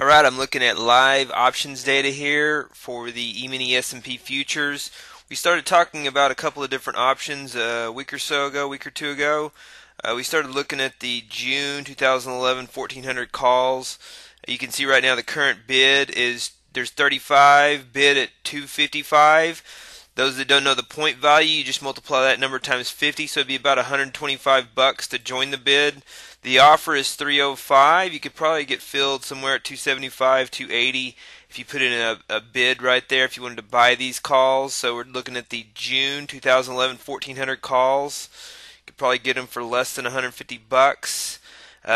Alright, I'm looking at live options data here for the E-mini S&P futures. We started talking about a couple of different options a week or so ago, week or two ago. We started looking at the June 2011 1400 calls. You can see right now the current bid is there's 35 bid at 255. Those that don't know the point value, you just multiply that number times 50, so it'd be about 125 bucks to join the bid. The offer is 305. You could probably get filled somewhere at 275, 280 if you put in a bid right there if you wanted to buy these calls. So we're looking at the June 2011 1400 calls. You could probably get them for less than 150 bucks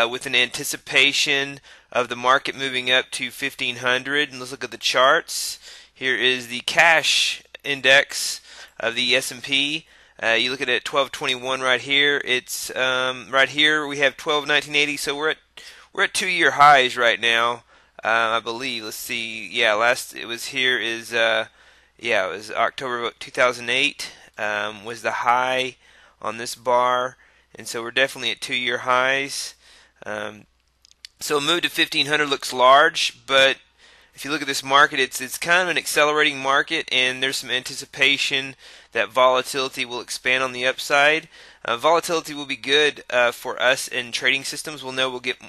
with an anticipation of the market moving up to 1500. And let's look at the charts. Here is the cash index of the S&P. You look at it at 1221 right here. It's right here we have 121980. So we're at 2-year highs right now. I believe. Let's see. Yeah, last it was here is yeah, it was October of 2008 was the high on this bar, and so we're definitely at 2-year highs. So a move to 1500 looks large, but if you look at this market, it's kind of an accelerating market, and there's some anticipation that volatility will expand on the upside. Volatility will be good for us in trading systems. We'll know we'll get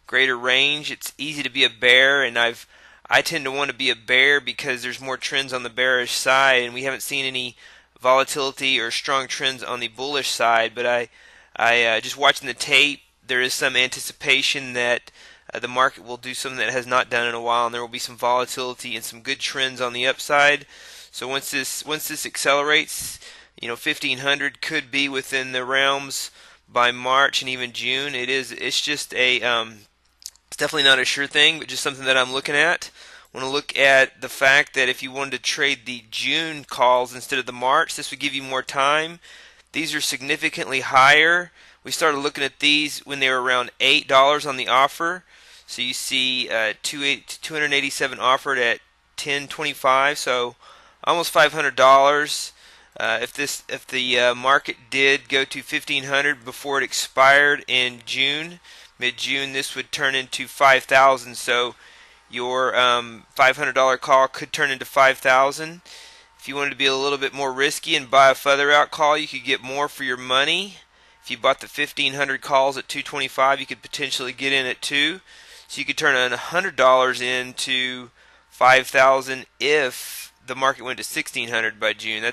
greater range. It's easy to be a bear, and I tend to want to be a bear because there's more trends on the bearish side, and we haven't seen any volatility or strong trends on the bullish side. But I just watching the tape, there is some anticipation that the market will do something that it has not done in a while, and there will be some volatility and some good trends on the upside. So once this accelerates, 1500 could be within the realms by March and even June. It's just a it's definitely not a sure thing, but just something that I'm looking at. I want to look at the fact that if you wanted to trade the June calls instead of the March, this would give you more time. These are significantly higher. We started looking at these when they were around $8 on the offer. So you see 287 offered at 10.25, so almost $500. If the market did go to 1500 before it expired in June, mid-June, this would turn into 5,000. So your $500 call could turn into 5,000. If you wanted to be a little bit more risky and buy a feather out call, you could get more for your money. If you bought the 1500 calls at 225, you could potentially get in at 2. So you could turn $100 into 5,000 if the market went to 1600 by June.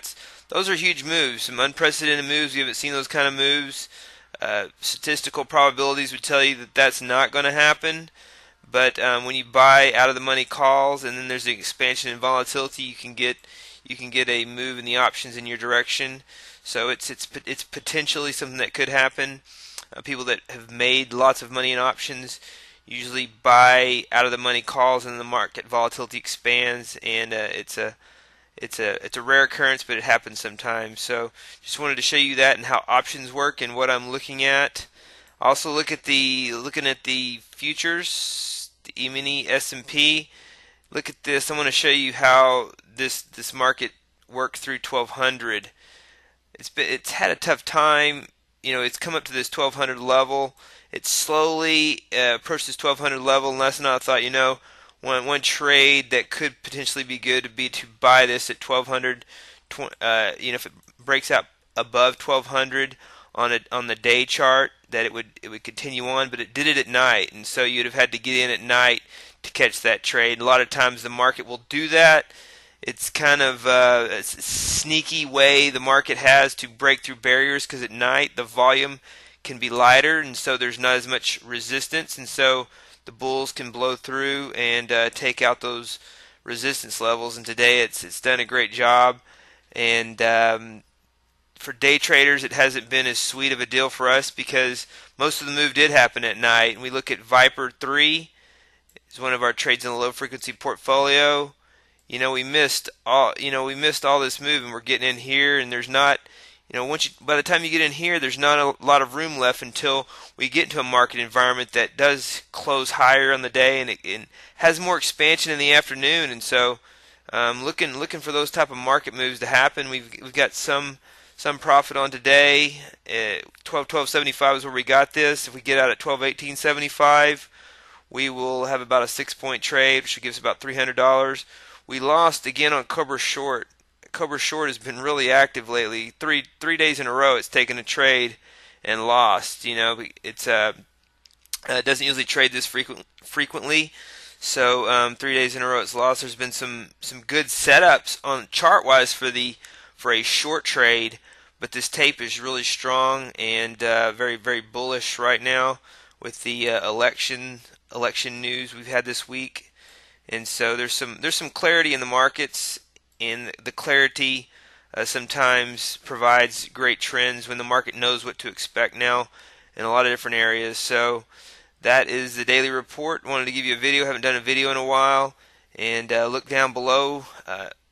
Those are huge moves, some unprecedented moves. We haven't seen those kind of moves. Statistical probabilities would tell you that that's not going to happen. But when you buy out of the money calls, and then there's an expansion in volatility, you can get a move in the options in your direction. So it's potentially something that could happen. People that have made lots of money in options usually buy out of the money calls, and the market volatility expands, and it's a rare occurrence, but it happens sometimes. So just wanted to show you that and how options work and what I'm looking at. Also looking at the futures, the E-mini S&P. Look at this. I want to show you how this market worked through 1200. It's had a tough time. It's come up to this 1200 level. It slowly approached this 1200 level, and last night I thought, one trade that could potentially be good would be to buy this at 1200. If it breaks out above 1200 on the day chart, that it would continue on, but it did it at night, and so you'd have had to get in at night to catch that trade. A lot of times the market will do that. It's kind of a sneaky way the market has to break through barriers, because at night the volume can be lighter, and so there's not as much resistance, and so the bulls can blow through and take out those resistance levels. And today it's done a great job. And for day traders, it hasn't been as sweet of a deal for us, because most of the move did happen at night. And we look at Viper 3, is one of our trades in the low frequency portfolio. We missed all this move, and we're getting in here, and there's not. By the time you get in here, there's not a lot of room left until we get into a market environment that does close higher on the day, and it has more expansion in the afternoon. And so, looking for those type of market moves to happen. We've got some profit on today. 12.75 is where we got this. If we get out at 12.1875, we will have about a 6-point trade, which should give us about $300. We lost again on Cobra Short. Cobra Short has been really active lately. Three days in a row, it's taken a trade and lost. It doesn't usually trade this frequently, so 3 days in a row it's lost. There's been some good setups on chart-wise for a short trade, but this tape is really strong and very very bullish right now with the election news we've had this week, and so there's some clarity in the markets, and the clarity sometimes provides great trends when the market knows what to expect now in a lot of different areas. So that is the daily report. Wanted to give you a video. Haven't done a video in a while. And look down below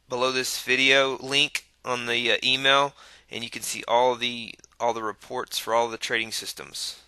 this video link on the email, and you can see all the reports for all the trading systems.